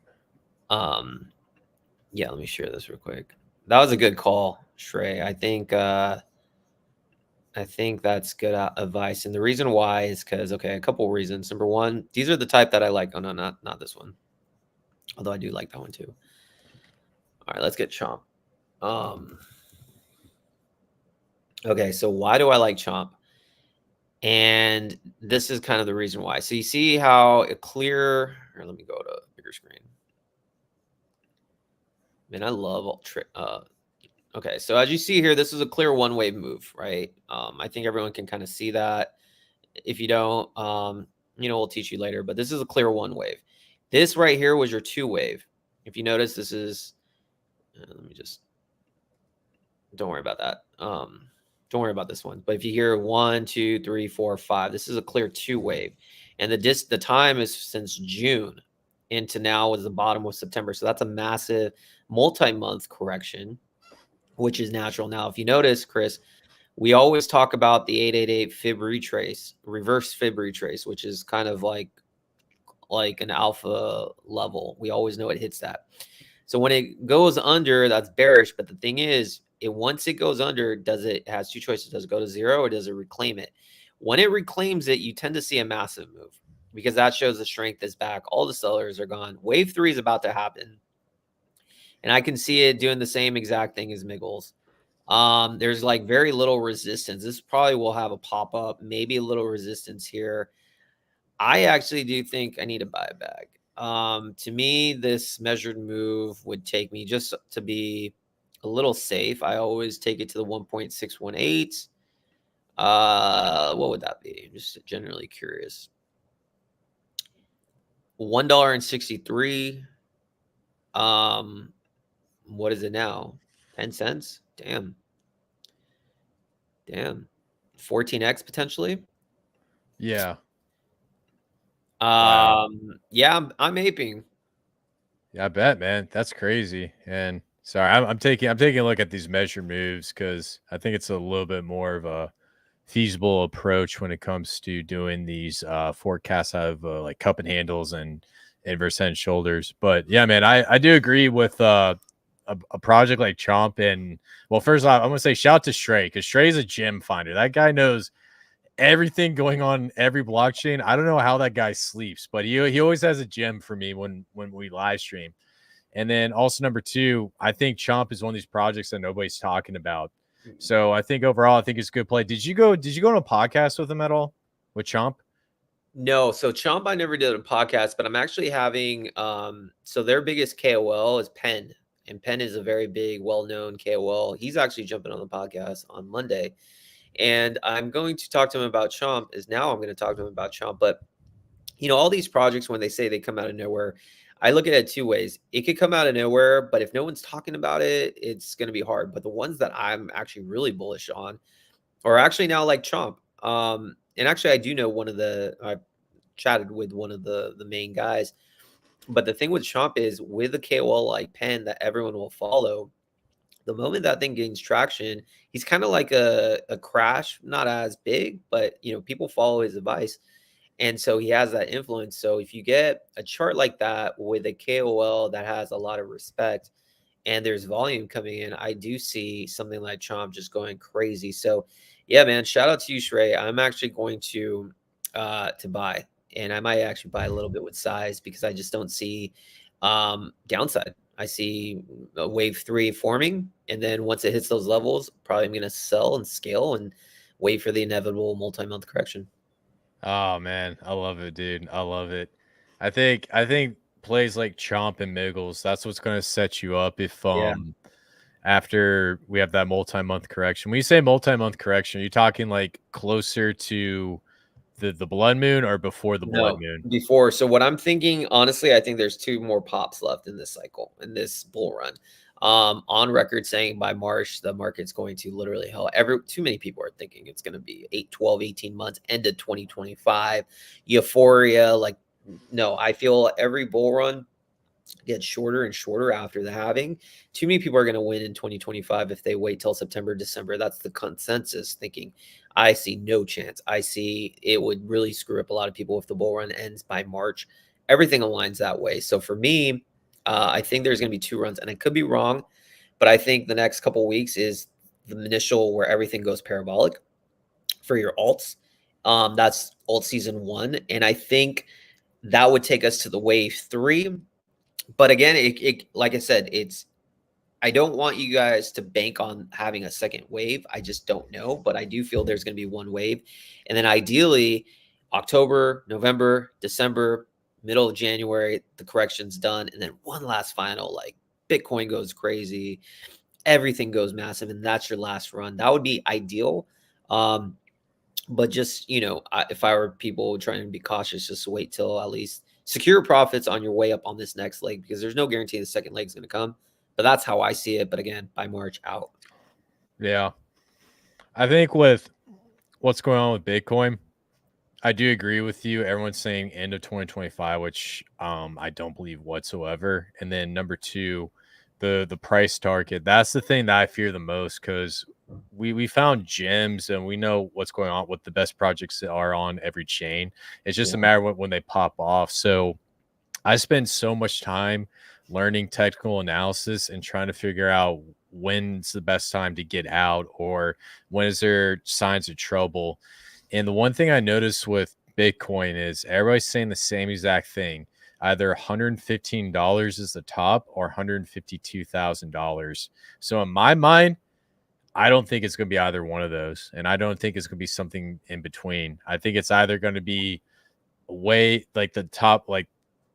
Yeah, let me share this real quick. That was a good call, Shrey. I think that's good advice. And the reason why is because, okay, a couple of reasons. Number one, these are the type that I like. Oh no, not this one. Although I do like that one too. All right, let's get Chomp. Okay, so why do I like Chomp? And this is kind of the reason why. So you see how a clear, or let me go to a bigger screen. Man, I love okay, so as you see here, this is a clear one wave move, right? I think everyone can kind of see that. If you don't, we'll teach you later, but this is a clear one wave. This right here was your two wave. If you notice, this is, let me just, don't worry about that. Don't worry about this one. But if you hear 1, 2, 3, 4, 5, this is a clear two wave. And the time is since June into now was the bottom of September. So that's a massive multi-month correction, which is natural. Now, if you notice, Chris, we always talk about the 888 fib retrace, reverse fib retrace, which is kind of like an alpha level. We always know it hits that. So when it goes under, that's bearish. But the thing is, once it goes under, it has two choices. Does it go to zero or does it reclaim it? When it reclaims it, you tend to see a massive move because that shows the strength is back. All the sellers are gone. Wave 3 is about to happen. And I can see it doing the same exact thing as Miggles. There's like very little resistance. This probably will have a pop up, maybe a little resistance here. I actually do think I need to buy a bag. To me, this measured move would take me just to be a little safe. I always take it to the 1.618. What would that be? Just generally curious. $1.63. What is it now? 10 cents? Damn. 14x potentially. Yeah. Wow. Yeah, I'm aping. Yeah, I bet, man. That's crazy. And sorry, I'm taking a look at these measure moves because I think it's a little bit more of a feasible approach when it comes to doing these forecasts out of like cup and handles and inverse head and shoulders. But yeah, man, I do agree with a project like Chomp. And well, first off, I'm gonna say shout out to Stray because Stray's a gem finder. That guy knows everything going on in every blockchain. I don't know how that guy sleeps, but he always has a gem for me when we live stream. And then also number two, I think Chomp is one of these projects that nobody's talking about. So I think overall, I think it's a good play. Did you go on a podcast with him at all with Chomp? No, so Chomp, I never did a podcast, but I'm actually having so their biggest KOL is Penn, and Penn is a very big, well-known KOL. He's actually jumping on the podcast on Monday, and I'm going to talk to him about Chomp. I'm going to talk to him about Chomp, but all these projects when they say they come out of nowhere, I look at it two ways. It could come out of nowhere, but if no one's talking about it, it's going to be hard. But the ones that I'm actually really bullish on are actually now like Chomp. And actually, I do know I chatted with one of the main guys. But the thing with Chomp is with a KOL like Penn that everyone will follow, the moment that thing gains traction, he's kind of like a Crash, not as big, but people follow his advice. And so he has that influence. So if you get a chart like that with a KOL that has a lot of respect and there's volume coming in, I do see something like Chomp just going crazy. So yeah, man, shout out to you, Shrey. I'm actually going to buy, and I might actually buy a little bit with size because I just don't see downside. I see a wave 3 forming, and then once it hits those levels, probably I'm going to sell and scale and wait for the inevitable multi-month correction. Oh man, I love it, dude. I love it. I think plays like Chomp and Miggles, that's what's going to set you up if Yeah. after we have that multi-month correction. When you say multi-month correction, are you talking like closer to the blood moon or before the blood moon? Before. So what I'm thinking, honestly, I think there's 2 more pops left in this cycle, in this bull run. On record saying by March, the market's going to literally hell. Too many people are thinking it's going to be 8, 12, 18 months, end of 2025. Euphoria. Like, no, I feel every bull run gets shorter and shorter after the halving. Too many people are going to win in 2025 if they wait till September, December. That's the consensus thinking. I see no chance. I see it would really screw up a lot of people if the bull run ends by March. Everything aligns that way. So for me, I think there's going to be 2 runs, and I could be wrong, but I think the next couple weeks is the initial where everything goes parabolic for your alts. That's alt season 1, and I think that would take us to the wave 3. But again, it like I said, I don't want you guys to bank on having a second wave. I just don't know, but I do feel there's going to be one wave, and then ideally October, November, December, middle of January, the correction's done, and then one last final, like Bitcoin goes crazy, everything goes massive, and that's your last run. That would be ideal. But just, if I were people trying to be cautious, just wait till at least secure profits on your way up on this next leg, because there's no guarantee the second leg is going to come. But that's how I see it. But again, by March, out. Yeah. I think with what's going on with Bitcoin, I do agree with you. Everyone's saying end of 2025, which I don't believe whatsoever. And then number 2, the price target. That's the thing that I fear the most, because we found gems and we know what's going on, what the best projects are on every chain. It's just a matter of when they pop off. So I spend so much time learning technical analysis and trying to figure out when's the best time to get out, or when is there signs of trouble. And the one thing I noticed with Bitcoin is everybody's saying the same exact thing. Either $115 is the top or $152,000. So in my mind, I don't think it's going to be either one of those, and I don't think it's going to be something in between. I think it's either going to be way like the top of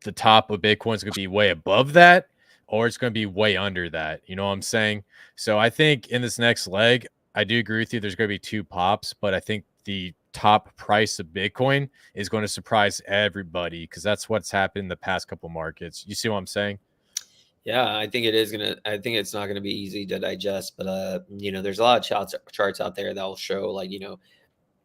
Bitcoin's going to be way above that, or it's going to be way under that. You know what I'm saying? So I think in this next leg, I do agree with you. There's going to be two pops, but I think the top price of Bitcoin is going to surprise everybody because that's what's happened in the past couple markets. You see what I'm saying? Yeah, I think it is gonna. I think it's not gonna be easy to digest, but there's a lot of charts out there that will show, like,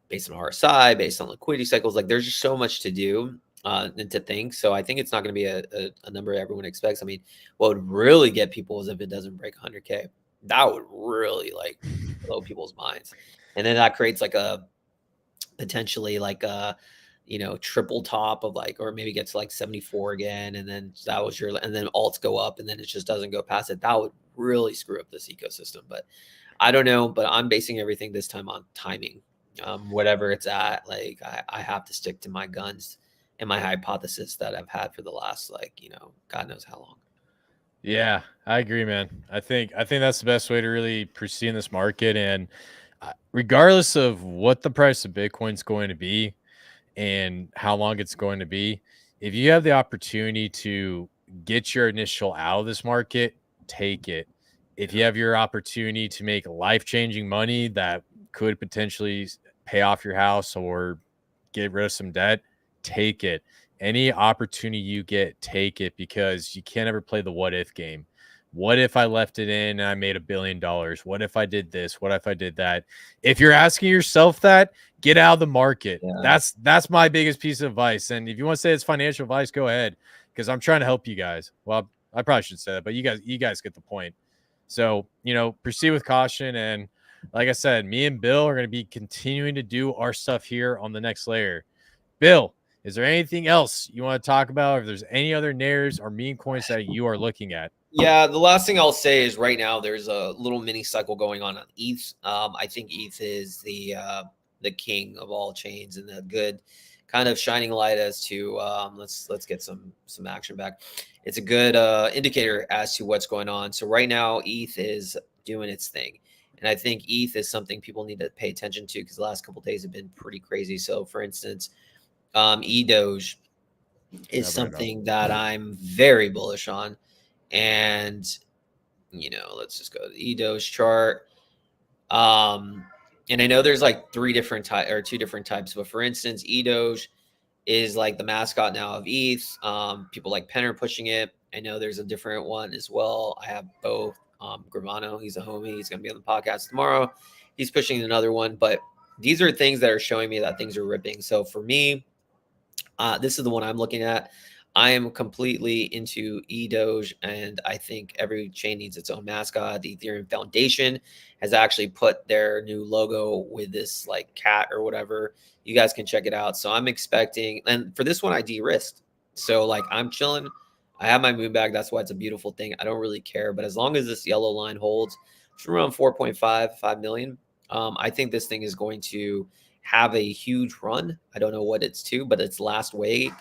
based on RSI, based on liquidity cycles. Like, there's just so much to do and to think. So I think it's not going to be a number everyone expects. I mean, what would really get people is if it doesn't break 100K. That would really like blow people's minds, and then that creates like a potentially like a triple top of like, or maybe get to like 74 again, and then that was your, and then alts go up, and then it just doesn't go past it. That would really screw up this ecosystem. But I don't know. But I'm basing everything this time on timing. Whatever it's at, like I have to stick to my guns and my hypothesis that I've had for the last, like, God knows how long. Yeah, I agree, man. I think that's the best way to really proceed in this market. And regardless of what the price of Bitcoin's going to be and how long it's going to be, if you have the opportunity to get your initial out of this market, take it. If you have your opportunity to make life-changing money that could potentially pay off your house or get rid of some debt, take it. Any opportunity you get, take it, because you can't ever play the what if game. What if I left it in and I made $1 billion? What if I did this? What if I did that? If you're asking yourself that, get out of the market. Yeah. That's my biggest piece of advice. And if you want to say it's financial advice, go ahead, because I'm trying to help you guys. Well, I probably should say that, but you guys get the point. So, proceed with caution. And like I said, me and Bill are going to be continuing to do our stuff here on the next layer. Bill, is there anything else you want to talk about? If there's any other nares or meme coins that you are looking at? Yeah, the last thing I'll say is right now there's a little mini cycle going on ETH. I think ETH is the king of all chains and the good kind of shining light as to let's get some action back. It's a good indicator as to what's going on. So right now ETH is doing its thing, and I think ETH is something people need to pay attention to because the last couple of days have been pretty crazy. So for instance, eDoge is something that I'm very bullish on. And, let's just go to the eDoge chart. And I know there's like two different types, but for instance, eDoge is like the mascot now of ETH. People like Penn are pushing it. I know there's a different one as well. I have both. Gravano, he's a homie. He's going to be on the podcast tomorrow. He's pushing another one, but these are things that are showing me that things are ripping. So for me, this is the one I'm looking at. I am completely into eDoge, and I think every chain needs its own mascot. The Ethereum Foundation has actually put their new logo with this like cat or whatever. You guys can check it out. So I'm expecting, and for this one, I de-risked. So like I'm chilling. I have my moon bag. That's why it's a beautiful thing. I don't really care. But as long as this yellow line holds, it's around 4.5 million. I think this thing is going to have a huge run. I don't know what it's to, but it's last wave.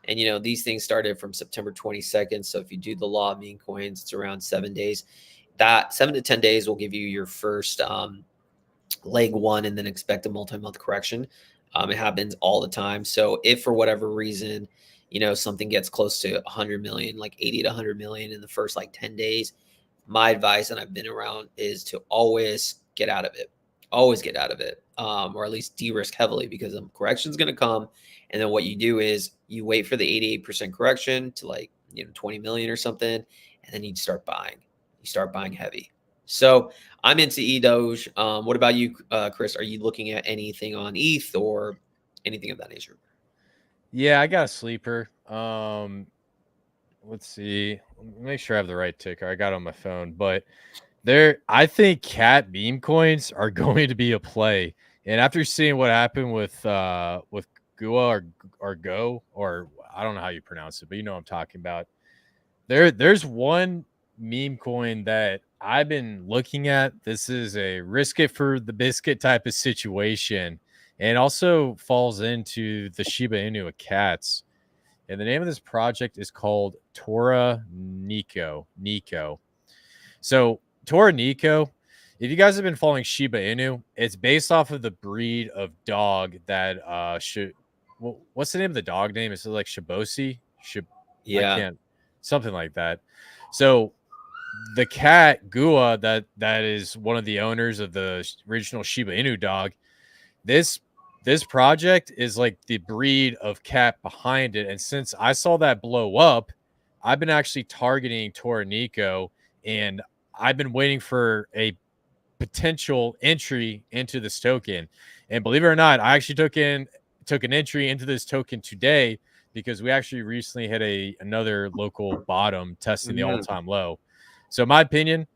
And, these things started from September 22nd. So if you do the law of meme coins, it's around 7 days. That 7 to 10 days will give you your first leg one, and then expect a multi-month correction. It happens all the time. So if for whatever reason, something gets close to 100 million, like 80 to 100 million in the first like 10 days, my advice, and I've been around, is to always get out of it. Always get out of it, or at least de-risk heavily, because the correction is going to come. And then what you do is you wait for the 88% correction to like 20 million or something, and then you start buying. You start buying heavy. So I'm into eDoge. What about you, Chris? Are you looking at anything on ETH or anything of that nature? Yeah, I got a sleeper. Let's see. Make sure I have the right ticker. I got it on my phone, but I think cat meme coins are going to be a play. And after seeing what happened with Gua or Go, or I don't know how you pronounce it, but you know what I'm talking about. There's one meme coin that I've been looking at. This is a risk it for the biscuit type of situation, and also falls into the Shiba Inu of cats. And the name of this project is called Tora Nico. So Tora Nico if you guys have been following Shiba Inu, it's based off of the breed of dog that what's the name of the dog name? Is it like Shibosi? I Yeah. can't, something like that. So the cat Gua that is one of the owners of the original Shiba Inu dog. This project is like the breed of cat behind it, and since I saw that blow up, I've been actually targeting Toranico, and I've been waiting for a potential entry into this token. And believe it or not, I actually took an entry into this token today because we actually recently hit another local bottom testing the all-time low. So in my opinion,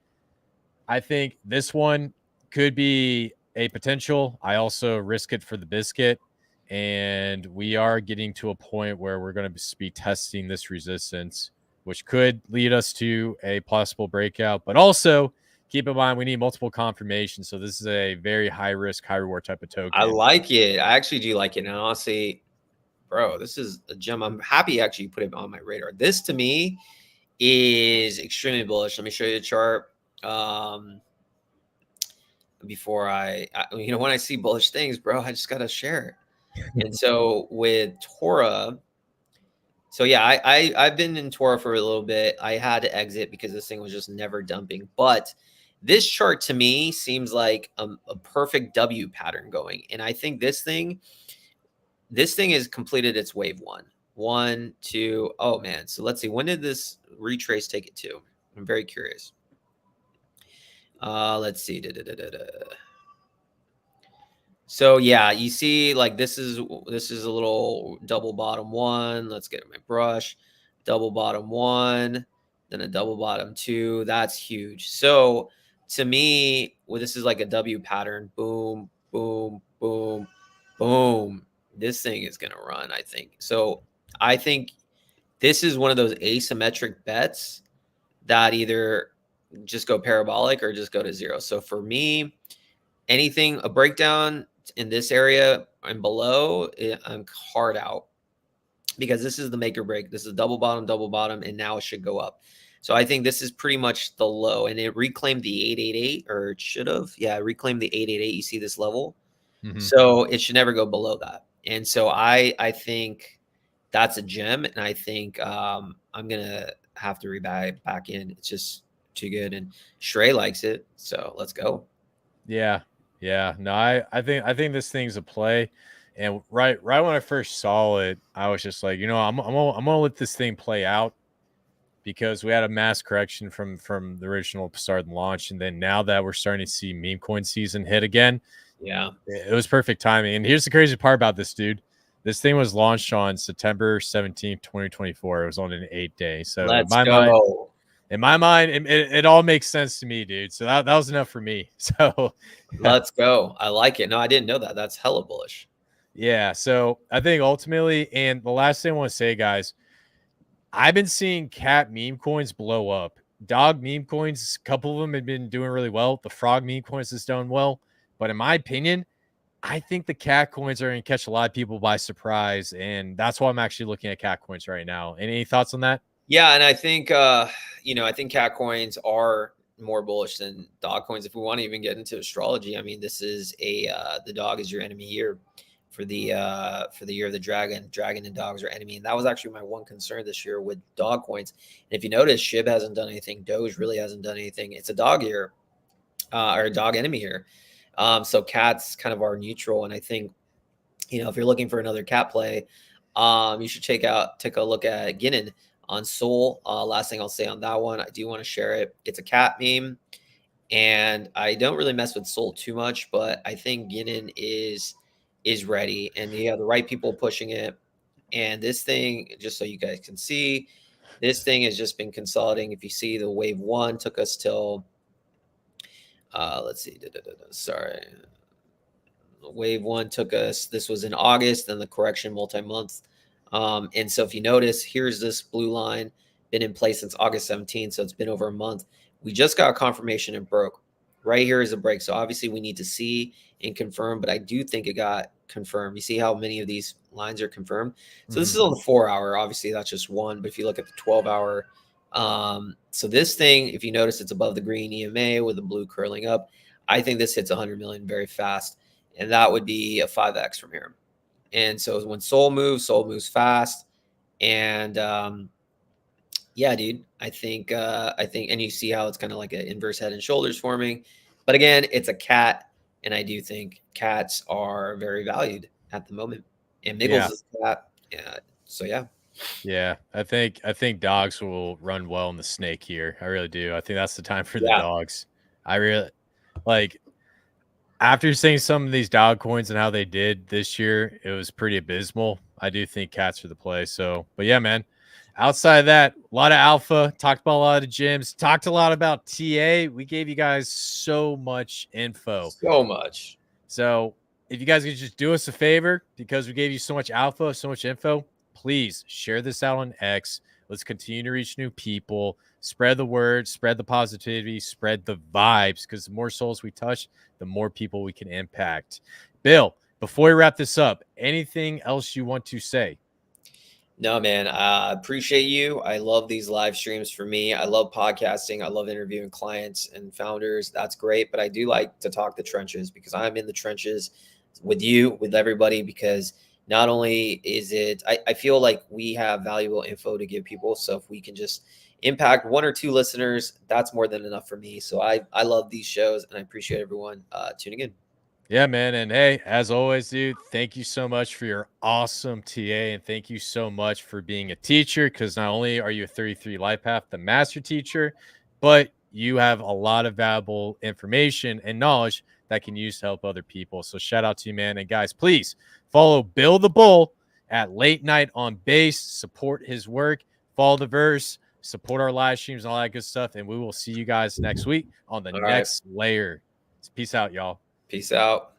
I think this one could be a potential. I also risk it for the biscuit. And we are getting to a point where we're going to be testing this resistance, which could lead us to a possible breakout. But also keep in mind, we need multiple confirmations. So this is a very high risk, high reward type of token. I like it. I actually do like it. And honestly, bro, this is a gem. I'm happy actually you put it on my radar. This to me is extremely bullish. Let me show you the chart. Before I when I see bullish things, bro, I just gotta share it. And so with Tora, so yeah, I've been in Tora for a little bit. I had to exit because this thing was just never dumping. But this chart to me seems like a perfect W pattern going. And I think this thing has completed its wave one. 1, 2. Oh man. So let's see. When did this retrace take it to? I'm very curious. Let's see. So yeah, you see, like this is a little double bottom one. Let's get my brush. Double bottom one, then a double bottom two. That's huge. So to me, well, this is like a W pattern. Boom, boom, boom, boom. This thing is gonna run, I think. So I think this is one of those asymmetric bets that either just go parabolic or just go to zero. So for me, anything, a breakdown in this area and below, I'm hard out because this is the make or break. This is double bottom, and now it should go up. So I think this is pretty much the low, and it reclaimed the 888, or it should have. Yeah, it reclaimed the 888. You see this level. So it should never go below that. And so I think that's a gem, and I think I'm gonna have to rebuy back in. It's just too good, and Shrey likes it, so let's go. Yeah. No, I think this thing's a play, and right when I first saw it, I was just like, I'm gonna let this thing play out because we had a mass correction from the original start and launch, and then now that we're starting to see meme coin season hit again, yeah, it was perfect timing. And here's the crazy part about this, dude. This thing was launched on September 17th, 2024. It was on an 8-day. So let's go. In my mind, it all makes sense to me, dude. So that was enough for me. So let's go. I like it. No, I didn't know that. That's hella bullish. Yeah. So I think ultimately, and the last thing I want to say, guys, I've been seeing cat meme coins blow up. Dog meme coins, a couple of them have been doing really well. The frog meme coins has done well. But in my opinion, I think the cat coins are going to catch a lot of people by surprise. And that's why I'm actually looking at cat coins right now. Any thoughts on that? Yeah, and I think I think cat coins are more bullish than dog coins. If we want to even get into astrology, I mean, this is the dog is your enemy year for the year of the dragon. Dragon and dogs are enemy, and that was actually my one concern this year with dog coins. And if you notice, Shib hasn't done anything. Doge really hasn't done anything. It's a dog year, or a dog enemy year. So cat's kind of our neutral, and I think if you're looking for another cat play, you should take a look at Ginnin on Soul. Last thing I'll say on that one, I do want to share it. It's a cat meme, and I don't really mess with Soul too much, but I think Ginnin is ready, and you have the right people pushing it. And this thing, just so you guys can see, this thing has just been consolidating. If you see, the wave one took us till let's see, sorry, wave one took us, this was in August, then the correction multi-month. And so if you notice, here's this blue line, been in place since August 17th. So it's been over a month. We just got a confirmation and broke. Right here is a break. So obviously we need to see and confirm, but I do think it got confirmed. You see how many of these lines are confirmed? So this is on the 4-hour. Obviously that's just one, but if you look at the 12-hour, so this thing, if you notice, it's above the green EMA with the blue curling up. I think this hits 100 million very fast, and that would be a 5x from here. And so when Soul moves fast, and yeah, dude, I think, and you see how it's kind of like an inverse head and shoulders forming, but again, it's a cat, and I do think cats are very valued at the moment, and Miggles Yeah. is a cat. Yeah, so yeah. Yeah, I think dogs will run well in the snake here. I really do. I think that's the time for the Yeah. dogs. I really like after seeing some of these dog coins and how they did this year, it was pretty abysmal. I do think cats are the play. So, but yeah, man. Outside of that, a lot of alpha, talked about a lot of gyms, talked a lot about TA. We gave you guys so much info. So much. So if you guys could just do us a favor, because we gave you so much alpha, so much info, please share this out on X. Let's continue to reach new people, spread the word, spread the positivity, spread the vibes, because the more souls we touch, the more people we can impact. Bill, before we wrap this up, anything else you want to say? No, man, I appreciate you. I love these live streams for me. I love podcasting. I love interviewing clients and founders. That's great. But I do like to talk the trenches, because I'm in the trenches with you, with everybody, because not only is it, I feel like we have valuable info to give people. So if we can just impact 1 or 2 listeners, that's more than enough for me. So I love these shows, and I appreciate everyone tuning in. Yeah, man. And hey, as always, dude, thank you so much for your awesome TA. And thank you so much for being a teacher, because not only are you a 33 Life Path, the master teacher, but you have a lot of valuable information and knowledge that can use to help other people. So shout out to you, man. And guys, please follow Bill the Bull at Late Night on Base. Support his work, follow the verse, support our live streams and all that good stuff. And we will see you guys next week on the All right. next layer. Peace out, y'all. Peace out.